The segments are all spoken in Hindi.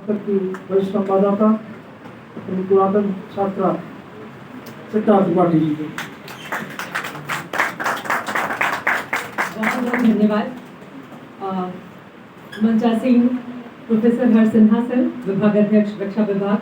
तक की वरिष्ठ संवाददाता एवं पुरातन छात्रा चित्रा त्रिपाठी जी को बहुत बहुत धन्यवाद। मंचासीन प्रोफेसर हर सिन्हा सर, विभाग अध्यक्ष रक्षा विभाग,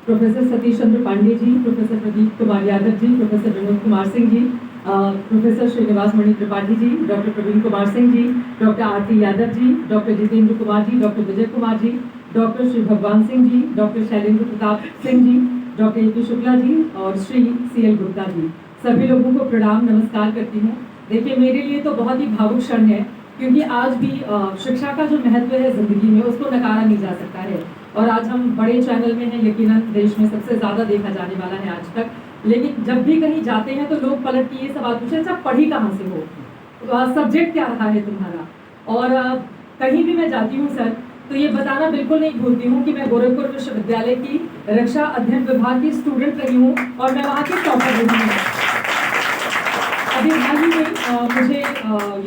professor Satish Chandra Pande ji, professor Pradeep Kumar Yadav ji, professor Vinod Kumar Singh ji, professor Srinivas Mani Tripathi ji, doctor Praveen Kumar Singh ji, doctor Aarti Yadav ji, doctor Jitendra Kumar ji, doctor Vijay Kumar ji, doctor Shri Bhagwan Singh ji, doctor Shailendra Pratap Singh ji, doctor A P Shukla ji और श्री CL गुप्ता जी, सभी लोगों को प्रणाम नमस्कार करती हूँ। देखिए, मेरे लिए तो बहुत ही भावुक क्षण है, क्योंकि आज भी शिक्षा का जो महत्व है जिंदगी में, उसको नकारा नहीं जा सकता है। और आज हम बड़े चैनल में हैं, यकीनन देश में सबसे ज़्यादा देखा जाने वाला है आज तक। लेकिन जब भी कहीं जाते हैं तो लोग पलट के ये सवाल पूछते हैं, अच्छा पढ़ी कहाँ से हो, सब्जेक्ट क्या रहा है तुम्हारा। और कहीं भी मैं जाती हूँ सर, तो ये बताना बिल्कुल नहीं भूलती हूँ कि मैं गोरखपुर विश्वविद्यालय की रक्षा अध्ययन विभाग की स्टूडेंट रही हूँ और मैं वहाँ की टॉपर रही हूँ। अभी हाल ही में मुझे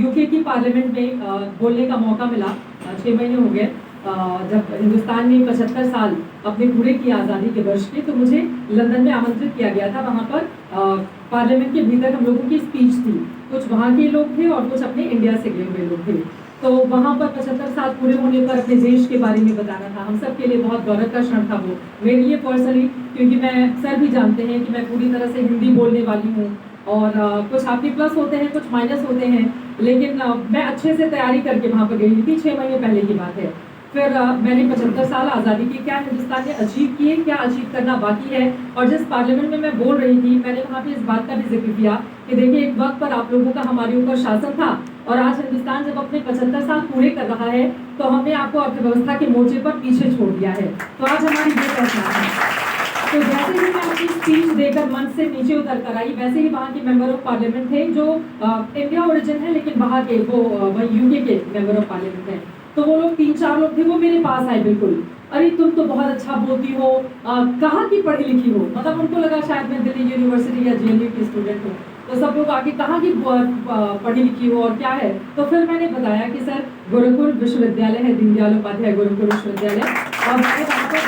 UK की पार्लियामेंट में बोलने का मौका मिला। 6 महीने हो गए जब हिंदुस्तान ने 75 साल अपने पूरे किए आज़ादी के वर्ष के, तो मुझे लंदन में आमंत्रित किया गया था। वहाँ पर पार्लियामेंट के भीतर हम लोगों की स्पीच थी, कुछ वहाँ के लोग थे और कुछ अपने इंडिया से गए हुए लोग थे। तो वहाँ पर 75 साल पूरे होने पर अपने देश के बारे में बताना था। हम सब के लिए बहुत गौरव का क्षण था वो, मेरे लिए पर्सनली, क्योंकि मैं सर भी जानते हैं कि मैं पूरी तरह से हिंदी बोलने वाली हूँ और कुछ आपके प्लस होते हैं, कुछ माइनस होते हैं, लेकिन मैं अच्छे से तैयारी करके वहाँ पर गई थी। 6 महीने पहले की बात है। फिर मैंने 75 साल आज़ादी की क्या हिंदुस्तान ने अचीव किए, क्या अचीव करना बाकी है, और जिस पार्लियामेंट में मैं बोल रही थी, मैंने वहाँ पे इस बात का भी जिक्र किया कि देखिए, एक वक्त पर आप लोगों का हमारे ऊपर शासन था और आज हिंदुस्तान जब अपने 75 साल पूरे कर रहा है तो हमने आपको अर्थव्यवस्था के मोर्चे पर पीछे छोड़ दिया है। तो आज हमारी ये पहचान है। तो जैसे ही मैं अपनी स्पीच देकर मंच से नीचे उतर कर आई, वैसे ही वहाँ के मेंबर ऑफ पार्लियामेंट थे जो इंडिया ओरिजिन है, लेकिन वहाँ के वो UK के मेंबर ऑफ पार्लियामेंट हैं। तो वो लोग 3-4 लोग थे, वो मेरे पास आए, बिल्कुल, अरे तुम तो बहुत अच्छा बोलती हो, कहाँ की पढ़ी लिखी हो। मतलब उनको लगा शायद मैं दिल्ली यूनिवर्सिटी या JNU की स्टूडेंट हूँ। तो सब लोग आगे कहाँ की पढ़ी लिखी हो और क्या है। तो फिर मैंने बताया कि सर गोरखपुर विश्वविद्यालय है, दीनदयाल उपाध्याय गोरखपुर विश्वविद्यालय, और मैंने वहाँ पर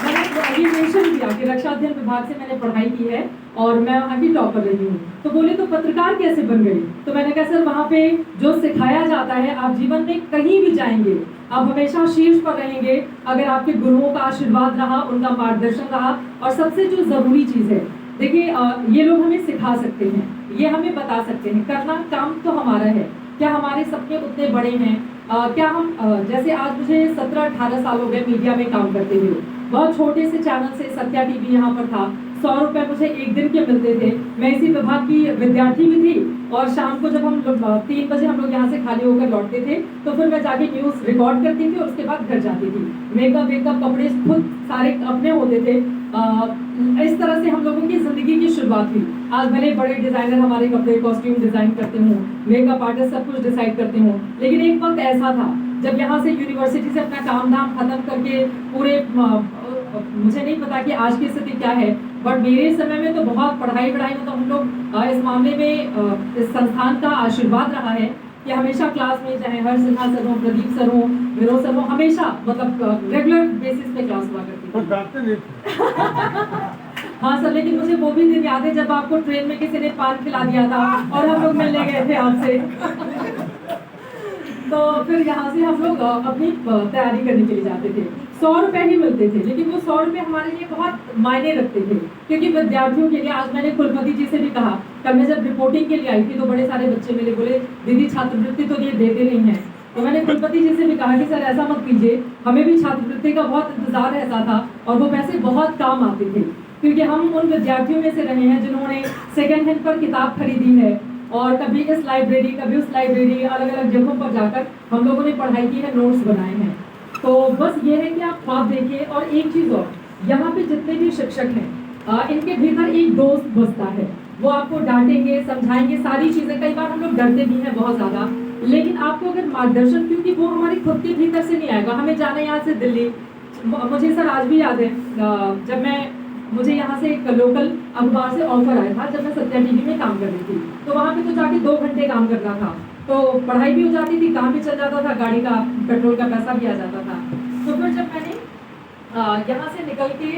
मैंने मेंशन किया कि रक्षा अध्ययन विभाग से मैंने पढ़ाई की है और मैं वहाँ की टॉपर रही हूँ। तो बोले तो पत्रकार कैसे बन गई। तो मैंने कहा सर, वहाँ पे जो सिखाया जाता है, आप जीवन में कहीं भी जाएंगे, आप हमेशा शीर्ष पर रहेंगे अगर आपके गुरुओं का आशीर्वाद रहा, उनका मार्गदर्शन रहा। और सबसे जो जरूरी चीज़ है, देखिए, ये लोग हमें सिखा सकते हैं, ये हमें बता सकते हैं, करना काम तो हमारा है। क्या हमारे सपने उतने बड़े हैं? क्या हम जैसे आज मुझे 17-18 साल हो गए मीडिया में काम करते हुए, बहुत छोटे से चैनल से, सत्या TV यहाँ पर था, 100 रुपये मुझे एक दिन के मिलते थे। मैं इसी विभाग की विद्यार्थी भी थी और शाम को जब हम लोग 3 बजे हम लोग यहाँ से खाली होकर लौटते थे, तो फिर मैं जाके न्यूज़ रिकॉर्ड करती थी और उसके बाद घर जाती थी। मेकअप कपड़े खुद सारे अपने होते थे। इस तरह से हम लोगों की जिंदगी की शुरुआत हुई। आज भले बड़े डिजाइनर हमारे कपड़े कॉस्ट्यूम डिजाइन करते हूँ, मेकअप आर्टिस्ट सब कुछ डिसाइड करते हूँ, लेकिन एक वक्त ऐसा था जब यहाँ से यूनिवर्सिटी से अपना काम धाम खत्म करके पूरे, मुझे नहीं पता कि आज की स्थिति क्या है, बट मेरे समय में तो बहुत पढ़ाई में तो हम लोग इस मामले में इस संस्थान का आशीर्वाद रहा है कि हमेशा क्लास में, चाहे हर सिन्हा सर हो, प्रदीप सर हो, विनोद सर हो, हमेशा मतलब रेगुलर बेसिस पे क्लास हुआ करती थी। हाँ सर, लेकिन मुझे वो भी दिन याद है जब आपको ट्रेन में किसी ने पान खिला दिया था और हम लोग मिलने गए थे आपसे। तो फिर यहाँ से हम लोग अपनी तैयारी करने के लिए जाते थे। 100 रुपये ही मिलते थे, लेकिन वो 100 रुपये हमारे लिए बहुत मायने रखते थे, क्योंकि विद्यार्थियों के लिए, आज मैंने कुलपति जी से भी कहा, कल मैं जब रिपोर्टिंग के लिए आई थी तो बड़े सारे बच्चे मेरे बोले, दीदी छात्रवृत्ति तो ये देते नहीं है। तो मैंने कुलपति जी से भी कहा कि सर ऐसा मत कीजिए, हमें भी छात्रवृत्ति का बहुत इंतजार रहता था और वो पैसे बहुत काम आते थे, क्योंकि हम उन विद्यार्थियों में से रहे हैं जिन्होंने सेकेंड हैंड पर किताब खरीदी है और कभी इस लाइब्रेरी, कभी उस लाइब्रेरी, अलग अलग जगहों पर जाकर हम लोगों ने पढ़ाई की है, नोट्स बनाए हैं। तो बस ये है कि आप ख्वाब देखिए। और एक चीज़ और, यहाँ पे जितने भी शिक्षक हैं, इनके भीतर एक दोस्त बसता है, वो आपको डांटेंगे, समझाएंगे, सारी चीज़ें। कई बार हम लोग डरते भी हैं बहुत ज़्यादा, लेकिन आपको अगर मार्गदर्शन, क्योंकि वो हमारे खुद के भीतर से नहीं आएगा। हमें जाना यहाँ से दिल्ली, मुझे सर आज भी याद है जब मुझे यहाँ से एक लोकल अखबार से ऑफर आया था जब मैं सत्या TV में काम कर रही थी, तो वहाँ पे तो जाके 2 घंटे काम करना था, तो पढ़ाई भी हो जाती थी, काम भी चल जाता था, गाड़ी का पेट्रोल का पैसा भी आ जाता था। तो फिर जब मैंने यहाँ से निकल के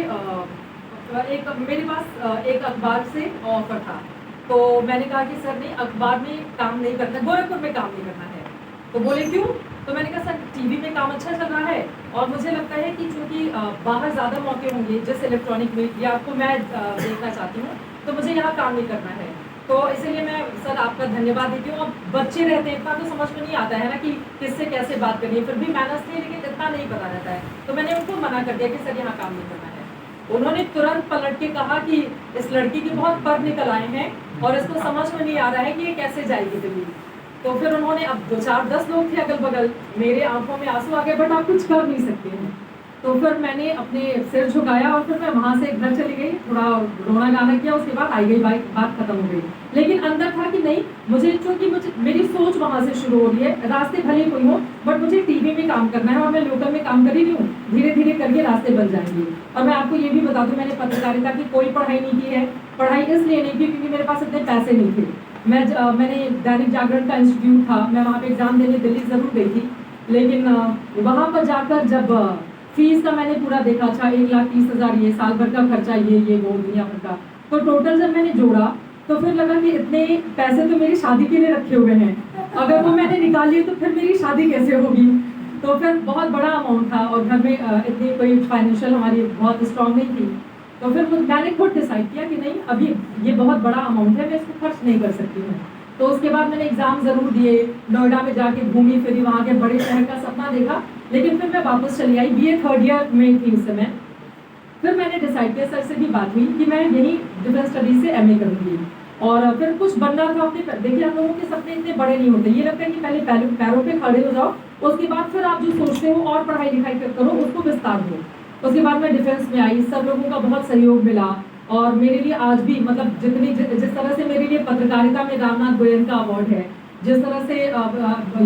एक मेरे पास एक अखबार से ऑफर था, तो मैंने कहा कि सर नहीं, अखबार में काम नहीं करना, गोरखपुर में काम नहीं करना है। तो बोले क्यों? तो मैंने कहा सर टीवी में काम अच्छा चल रहा है और मुझे लगता है कि चूँकि बाहर ज़्यादा मौके होंगे जिस इलेक्ट्रॉनिक मीडिया को मैं देखना चाहती हूँ, तो मुझे यहाँ काम नहीं करना है। तो इसीलिए मैं सर आपका धन्यवाद देती हूँ। अब बच्चे रहते हैं, इतना तो समझ में नहीं आता है ना कि किससे कैसे बात करनी है, फिर भी मैनर्स थे लेकिन इतना नहीं पता रहता है। तो मैंने उनको मना कर दिया कि सर यहाँ काम नहीं करना है। उन्होंने तुरंत पलट के कहा कि इस लड़की के बहुत पर निकल आए हैं और इसको समझ में नहीं आ रहा है कि ये कैसे जाएगी दिल्ली। तो फिर उन्होंने, अब 2 4 10 लोग थे अगल बगल, मेरे आंखों में आंसू आ गए, बट आप कुछ कर नहीं सकते हैं। तो फिर मैंने अपने सिर झुकाया और फिर मैं वहाँ से घर चली गई, थोड़ा रोना गाना किया, उसके बाद आई गई, बात खत्म हो गई। लेकिन अंदर था कि नहीं, मुझे चूँकि मेरी सोच वहाँ से शुरू हो रही है, रास्ते भले कोई हो बट मुझे टीवी में काम करना है और मैं लोकल में काम कर ही रही हूँ, धीरे धीरे करके रास्ते बन जाएंगे। और मैं आपको ये भी बता दूँ, मैंने पत्रकारिता की कोई पढ़ाई नहीं की है, पढ़ाई इसलिए नहीं की क्योंकि मेरे पास इतने पैसे नहीं थे। मैंने दैनिक जागरण का इंस्टीट्यूट था, मैं वहाँ पे एग्ज़ाम देने दिल्ली ज़रूर गई थी, लेकिन वहाँ पर जाकर जब फीस का मैंने पूरा देखा, अच्छा 1,30,000 ये साल भर का खर्चा, ये वो दुनिया भर का, तो टोटल जब मैंने जोड़ा तो फिर लगा कि इतने पैसे तो मेरी शादी के लिए रखे हुए हैं, अगर वो मैंने निकाल लिए तो फिर मेरी शादी कैसे होगी। तो फिर बहुत बड़ा अमाउंट था और घर में इतनी कोई फाइनेंशियल हमारी बहुत स्ट्रांग नहीं थी। तो फिर मैंने खुद डिसाइड किया कि नहीं, अभी ये बहुत बड़ा अमाउंट है, मैं इसको खर्च नहीं कर सकती हूँ। तो उसके बाद मैंने एग्ज़ाम ज़रूर दिए, नोएडा में जाके घूमी फिरी, वहाँ के बड़े शहर का सपना देखा, लेकिन फिर मैं वापस चली आई। BA 3rd ईयर में थी उस समय। फिर मैंने डिसाइड किया, सर से भी बात हुई कि मैं यही डिफेंस स्टडीज़ से MA करूँगी और फिर कुछ बनना था अपने। देखिए, आप लोगों के सपने इतने बड़े नहीं होते, ये लगता है कि पहले पैरों पे खड़े हो जाओ, उसके बाद फिर आप जो सोचते हो और पढ़ाई लिखाई करो, उसको विस्तार दो। उसके बाद मैं डिफेंस में आई, सब लोगों का बहुत सहयोग मिला और मेरे लिए आज भी, मतलब जिस तरह से मेरे लिए पत्रकारिता में रामनाथ गोयनका अवार्ड है, जिस तरह से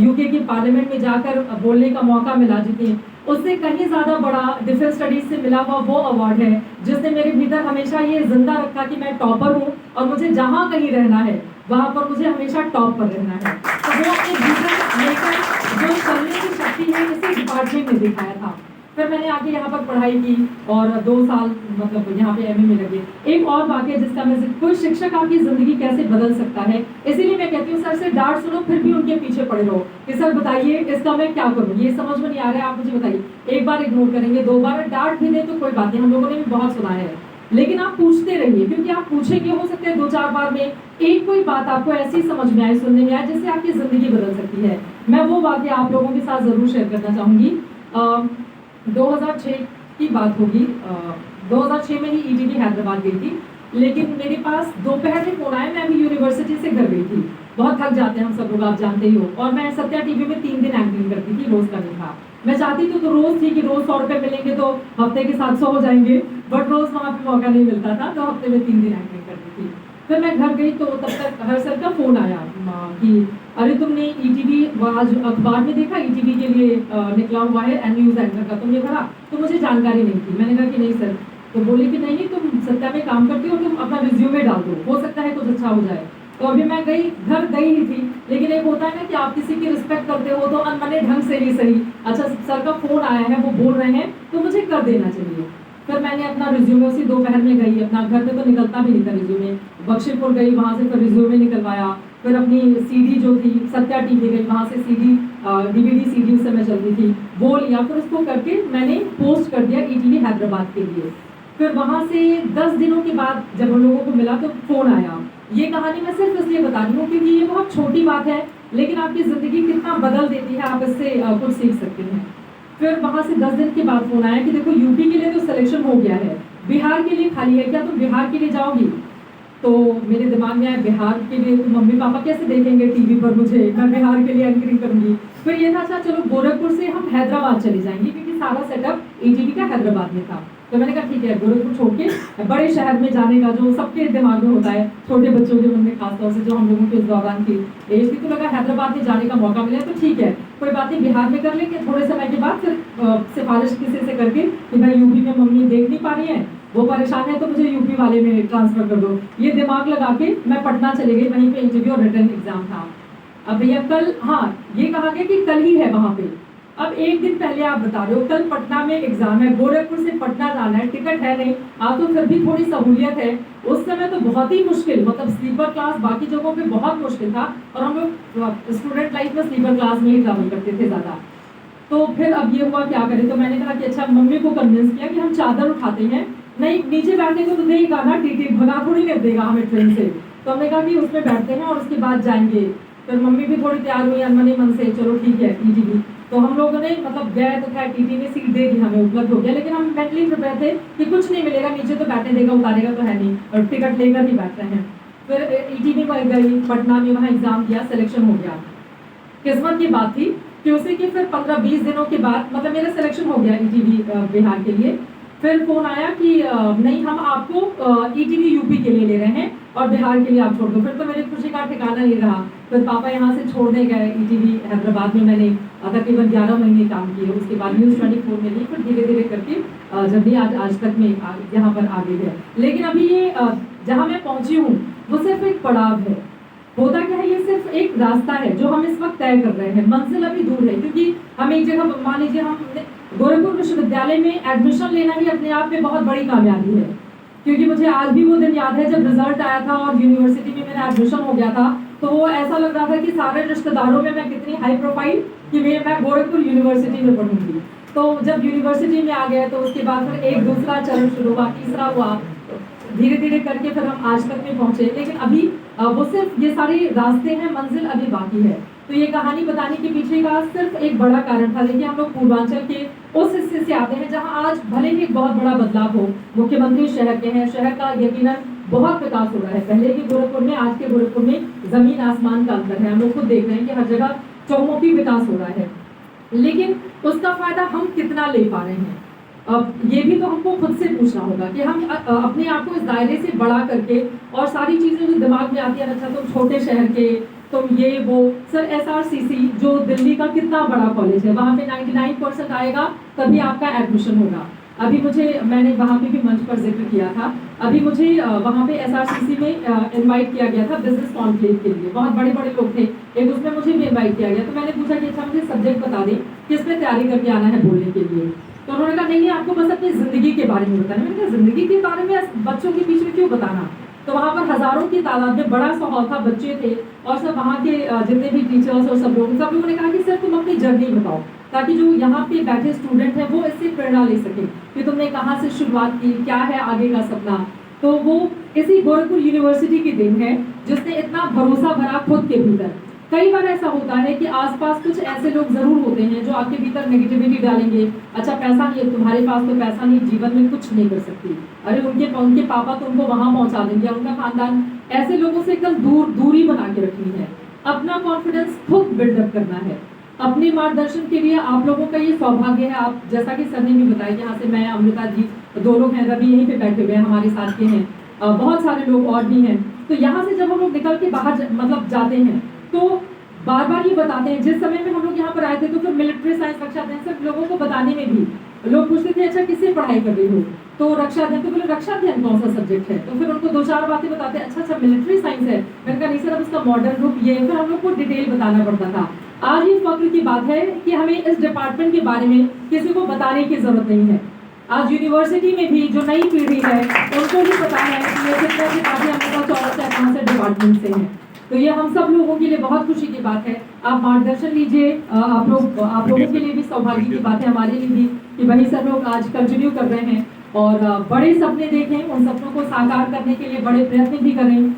UK की पार्लियामेंट में जाकर बोलने का मौका मिला, जितनी उससे कहीं ज़्यादा बड़ा डिफेंस स्टडीज़ से मिला हुआ वो अवार्ड है जिसने मेरे भीतर हमेशा ये जिंदा रखा कि मैं टॉपर हूँ और मुझे जहाँ कहीं रहना है वहाँ पर मुझे हमेशा टॉप पर रहना है। तो वो अपने भीतर लेकर जो चलने की शक्ति है, इसी डिपार्टमेंट ने दिखाया था। फिर मैंने आके यहाँ पर पढ़ाई की और 2 साल मतलब यहाँ पे MA में लगे। एक और वाक्य जिसका मैं, कोई शिक्षक आपकी ज़िंदगी कैसे बदल सकता है, इसीलिए मैं कहती हूँ सर से डांट सुनो फिर भी उनके पीछे पड़े रहो कि सर बताइए इसका मैं क्या करूँ, ये समझ में नहीं आ रहा है, आप मुझे बताइए। एक बार इग्नोर करेंगे, 2 बार डांट भी दे तो कोई बात नहीं, हम लोगों ने भी बहुत सुना है, लेकिन आप पूछते रहिए, क्योंकि आप पूछेंगे, हो सकता है 2-4 बार में एक कोई बात आपको ऐसी समझ में आए, सुनने में आए, जिससे आपकी ज़िंदगी बदल सकती है। मैं वो वाक्य आप लोगों के साथ ज़रूर शेयर करना चाहूँगी। 2006 की बात होगी, 2006 में ही ETV हैदराबाद गई थी, लेकिन मेरे पास दोपहर में फ़ोन आया, मैं अभी यूनिवर्सिटी से घर गई थी, बहुत थक जाते हैं हम सब लोग, आप जानते ही हो, और मैं सत्या टीवी में 3 दिन एंकरिंग करती थी, रोज़ का नहीं था। मैं चाहती तो रोज़ थी कि रोज़ 100 रुपये मिलेंगे तो हफ्ते के 700 हो जाएंगे, बट रोज़ वहाँ पे मौका नहीं मिलता था, तो हफ्ते में 3 दिन एंकरिंग करती थी। फिर मैं घर गई तो तब तक हर सर का फ़ोन आया कि अरे तुमने ETV आज अखबार में देखा, ETV के लिए निकला हुआ है न्यूज़ एंकर का, तुमने भरा? तो मुझे जानकारी नहीं थी। मैंने कहा कि नहीं सर। तो बोले कि नहीं तुम सत्या में काम करती हो, तुम अपना रिज्यूमे डाल दो, हो सकता है कुछ अच्छा हो जाए। तो अभी मैं घर गई ही थी, लेकिन एक होता है ना कि आप किसी की रिस्पेक्ट करते हो तो अनमने ढंग से ही सही, अच्छा सर का फ़ोन आया है, वो बोल रहे हैं तो मुझे कर देना चाहिए। फिर मैंने अपना रिज्यूमे उसी दोपहर में गई, अपना घर पे तो निकलता भी नहीं था रिज्यूमे, बख्शीपुर गई, वहाँ से फिर रिज्यूमे निकलवाया, फिर अपनी CD जो थी सत्या टीवी गई, वहाँ से CD DVD CD उस समय चलती थी, वो लिया, फिर उसको करके मैंने पोस्ट कर दिया ETV हैदराबाद के लिए। फिर वहाँ से 10 दिनों के बाद जब उन लोगों को मिला तो फ़ोन आया। ये कहानी मैं सिर्फ इसलिए बता रही हूँ क्योंकि ये बहुत छोटी बात है, लेकिन आपकी ज़िंदगी कितना बदल देती है, आप इससे कुछ सीख सकते हैं। फिर वहाँ से 10 दिन के बाद फ़ोन आया कि देखो UP के लिए तो सिलेक्शन हो गया है, बिहार के लिए खाली है, क्या तुम बिहार के लिए जाओगी? तो मेरे दिमाग में आया बिहार के लिए तो मम्मी पापा कैसे देखेंगे टीवी पर मुझे, मैं बिहार के लिए एंकरिंग करूँगी। फिर ये था अच्छा चलो गोरखपुर से हम हैदराबाद चली जाएंगी, क्योंकि सारा सेटअप ETV का हैदराबाद में था। तो मैंने कहा ठीक है, गोरखपुर छोड़ के बड़े शहर में जाने का जो सबके दिमाग में होता है, छोटे बच्चों के मन में खासतौर से जो हम लोगों के इस दौरान की एज थी, तो लगा हैदराबाद में जाने का मौका मिला तो ठीक है, कोई बात नहीं, बिहार में कर लेंगे। थोड़े समय के बाद फिर सिफारिश किसी से करके कि भाई UP में मम्मी देख नहीं पा रही है, वो परेशान है, तो मुझे UP वाले में ट्रांसफ़र कर दो। ये दिमाग लगा के मैं पटना चली गई, वहीं पे इंटरव्यू और रिटर्न एग्जाम था। अब भैया कल, हाँ ये कहा गया कि कल ही है वहाँ पे, अब एक दिन पहले आप बता रहे हो कल पटना में एग्जाम है, गोरखपुर से पटना जाना है, टिकट है नहीं, आप तो फिर भी थोड़ी सहूलियत है। उस समय तो बहुत ही मुश्किल, मतलब स्लीपर क्लास बाकी जगहों पे बहुत मुश्किल था, और हम लोग स्टूडेंट लाइफ में स्लीपर क्लास में ही ट्रैवल करते थे ज़्यादा। तो फिर अब ये हुआ क्या करें, तो मैंने कहा कि अच्छा, मम्मी को कन्विंस किया कि हम चादर उठाते हैं, नहीं नीचे बैठने को तो देगा ना, टीटी भगा थोड़ी नहीं देगा हमें ट्रेन से, तो हमने कहा कि उसमें बैठते हैं और उसके बाद जाएंगे। फिर मम्मी भी थोड़ी तैयार हुई अनमनी मन से, चलो ठीक है टीटी। तो हम लोगों ने मतलब गए तो खैर टीटी ने सीट दे दी, हमें उपलब्ध हो गया, लेकिन हम मेंटली प्रिपेयर थे कि कुछ नहीं मिलेगा, नीचे तो बैठने देगा, उतारेगा तो है नहीं, और टिकट लेकर ही बैठ रहे हैं। फिर ईटीवी में गई पटना में, वहाँ एग्जाम दिया, सिलेक्शन हो गया। किस्मत की बात थी कि उसी के फिर 15-20 दिनों के बाद मतलब मेरा सिलेक्शन हो गया ईटीवी बिहार के लिए। फिर फोन आया कि नहीं, हम आपको ईटीवी यूपी के लिए ले रहे हैं और बिहार के लिए आप छोड़ दो। फिर तो मेरी खुशी का ठिकाना नहीं रहा। फिर पापा यहाँ से छोड़ने गए ईटीवी हैदराबाद में, मैंने तकरीबन 11 महीने काम किए, उसके बाद न्यूज़ 24 में ली, फिर धीरे धीरे करके जब भी आज तक में यहाँ पर आ गई है। लेकिन अभी ये जहाँ मैं पहुँची हूँ वो सिर्फ एक पड़ाव है। होता क्या है, ये सिर्फ एक रास्ता है जो हम इस वक्त तय कर रहे हैं, मंजिल अभी दूर है। क्योंकि हम एक जगह, मान लीजिए हम गोरखपुर विश्वविद्यालय में एडमिशन लेना ही अपने आप में बहुत बड़ी कामयाबी है। क्योंकि मुझे आज भी वो दिन याद है जब रिजल्ट आया था और यूनिवर्सिटी में मेरा एडमिशन हो गया था, तो वो ऐसा लग रहा था कि सारे रिश्तेदारों में मैं कितनी हाई प्रोफाइल कि मैं गोरखपुर यूनिवर्सिटी में पढ़ूंगी। तो जब यूनिवर्सिटी में आ गए तो उसके बाद फिर एक दूसरा चरण शुरू हुआ, तीसरा हुआ, धीरे धीरे करके फिर हम आज तक में पहुंचे। लेकिन अभी वो सिर्फ ये सारे रास्ते हैं, मंजिल अभी बाकी है। तो ये कहानी बताने के पीछे का सिर्फ एक बड़ा कारण था। देखिए, हम लोग पूर्वांचल के उस हिस्से से आते हैं जहां आज भले ही एक बहुत बड़ा बदलाव हो, मुख्यमंत्री शहर के हैं, शहर का यकीनन बहुत विकास हो रहा है। पहले के गोरखपुर में, आज के गोरखपुर में जमीन आसमान का अंतर है। हम लोग खुद देख रहे हैं कि हर जगह चौमुखी विकास हो रहा है, लेकिन उसका फायदा हम कितना ले पा रहे हैं, अब ये भी तो हमको खुद से पूछना होगा कि हम अपने आप को इस दायरे से बड़ा करके, और सारी चीज़ें जो दिमाग में आती है, अच्छा तुम छोटे शहर के, तुम ये वो, सर SRCC जो दिल्ली का कितना बड़ा कॉलेज है, वहाँ पे 99% आएगा तभी आपका एडमिशन होगा। अभी मैंने वहाँ पे भी मंच पर जिक्र किया था, अभी मुझे वहाँ पे SRCC में इनवाइट किया गया था बिजनेस कॉन्क्लेव के लिए। बहुत बड़े बड़े लोग थे, एक उसमें मुझे भी इनवाइट किया गया। तो मैंने पूछा कि अच्छा मुझे सब्जेक्ट बता दें, किस पे तैयारी करके आना है बोलने के लिए। तो उन्होंने कहा नहीं, आपको बस अपनी ज़िंदगी के बारे में बताना। मैंने कहा ज़िंदगी के बारे में बच्चों के बीच में क्यों बताना। तो वहाँ पर हज़ारों की तादाद में बड़ा सा हॉल था, बच्चे थे, और सब वहाँ के जितने भी टीचर्स और सब लोगों ने कहा कि सर तुम अपनी जर्नी बताओ, ताकि जो यहाँ पे बैठे स्टूडेंट हैं वो इससे प्रेरणा ले सकें कि तुमने कहाँ से शुरुआत की, क्या है आगे का सपना। तो वो इसी गोरखपुर यूनिवर्सिटी की देन है जिसने इतना भरोसा भरा खुद के भीतर। कई बार ऐसा होता है कि आसपास कुछ ऐसे लोग जरूर होते हैं जो आपके भीतर नेगेटिविटी डालेंगे, अच्छा पैसा नहीं है तुम्हारे पास तो पैसा नहीं, जीवन में कुछ नहीं कर सकती, अरे उनके पापा तुमको वहां पहुंचा देंगे, उनका खानदान। ऐसे लोगों से एकदम दूरी बना के रखनी है, अपना कॉन्फिडेंस खुद बिल्डअप करना है। अपने मार्गदर्शन के लिए आप लोगों का ये सौभाग्य है, आप जैसा कि सर ने भी बताया, यहाँ से मैं, अमृता जी, 2 लोग हैं, रवि यहीं पे बैठे हुए हैं हमारे साथ के हैं, बहुत सारे लोग और भी हैं। तो यहाँ से जब हम लोग निकल के बाहर मतलब जाते हैं तो बार बार ये बताते हैं, जिस समय में हम लोग यहाँ पर आए थे तो फिर मिलिट्री साइंस रक्षा अध्ययन सब लोगों को बताने में भी लोग पूछते थे अच्छा किससे पढ़ाई कर रही हो, तो रक्षा अध्ययन, तो बोले रक्षा अध्ययन कौन सा सब्जेक्ट है, तो फिर उनको 2-4 बातें बताते, अच्छा मिलिट्री साइंस है। मैंने कहा नहीं सर, अब इसका मॉडर्न रूप ये है। फिर हम लोग को डिटेल बताना पड़ता था। आज ये फक्र की बात है कि हमें इस डिपार्टमेंट के बारे में किसी को बताने की जरूरत नहीं है। आज यूनिवर्सिटी में भी जो नई पीढ़ी है उनको भी पता है कि ये कितने किताबें हमारे चौरस है, कहाँ से डिपार्टमेंट से हैं। तो ये हम सब लोगों के लिए बहुत खुशी की बात है। आप मार्गदर्शन लीजिए, आप लोगों के लिए भी सौभाग्य की बात है, हमारे लिए भी, कि वही सब लोग आज कंटिन्यू कर रहे हैं और बड़े सपने देखें, उन सपनों को साकार करने के लिए बड़े प्रयत्न भी करें।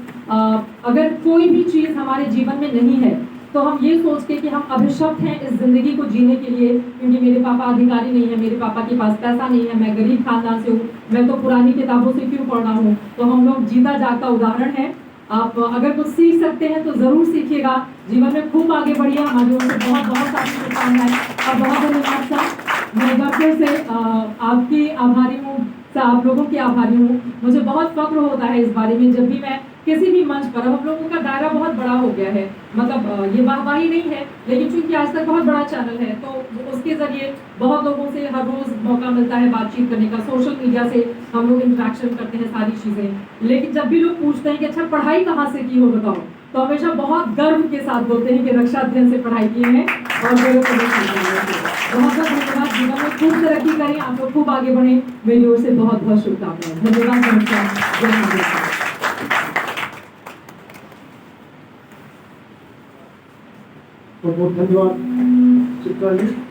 अगर कोई भी चीज़ हमारे जीवन में नहीं है तो हम ये सोच के कि हम अभिशप्त हैं इस जिंदगी को जीने के लिए, क्योंकि मेरे पापा अधिकारी नहीं है, मेरे पापा के पास पैसा नहीं है, मैं गरीब खानदान से हूँ, मैं तो पुरानी किताबों से क्यों पढ़ रहा हूँ। तो हम लोग जीता जागता उदाहरण है। आप अगर कुछ सीख सकते हैं तो ज़रूर सीखिएगा, जीवन में खूब आगे बढ़िए। हमारी ओर से बहुत बहुत सारी शुभकामनाएं और बहुत धन्यवाद सर। मैं एक बार फिर से आपकी आभारी हूँ, आप लोगों की आभारी हूँ। मुझे बहुत फक्र होता है इस बारे में, जब भी मैं किसी भी मंच पर, हम लोगों का दायरा बहुत बड़ा हो गया है, मतलब ये वाहवाही नहीं है, लेकिन चूंकि आज तक बहुत बड़ा चैनल है तो उसके ज़रिए बहुत लोगों से हर रोज़ मौका मिलता है बातचीत करने का, सोशल मीडिया से हम लोग इंटरेक्शन करते हैं, सारी चीज़ें। लेकिन जब भी लोग पूछते हैं कि अच्छा पढ़ाई कहाँ से की हो बताओ, तो हमेशा बहुत गर्व के साथ बोलते हैं कि रक्षा अध्ययन से पढ़ाई की है और गौरव प्रदर्शन किए हैं। बहुत बहुत धन्यवाद। जीवन में खूब तरक्की करें, आप लोग खूब आगे बढ़ें। मेरी ओर से बहुत बहुत शुभकामनाएं। धन्यवाद। नमस्कार। जय हिंद। बहुत बहुत धन्यवाद चित्रा जी।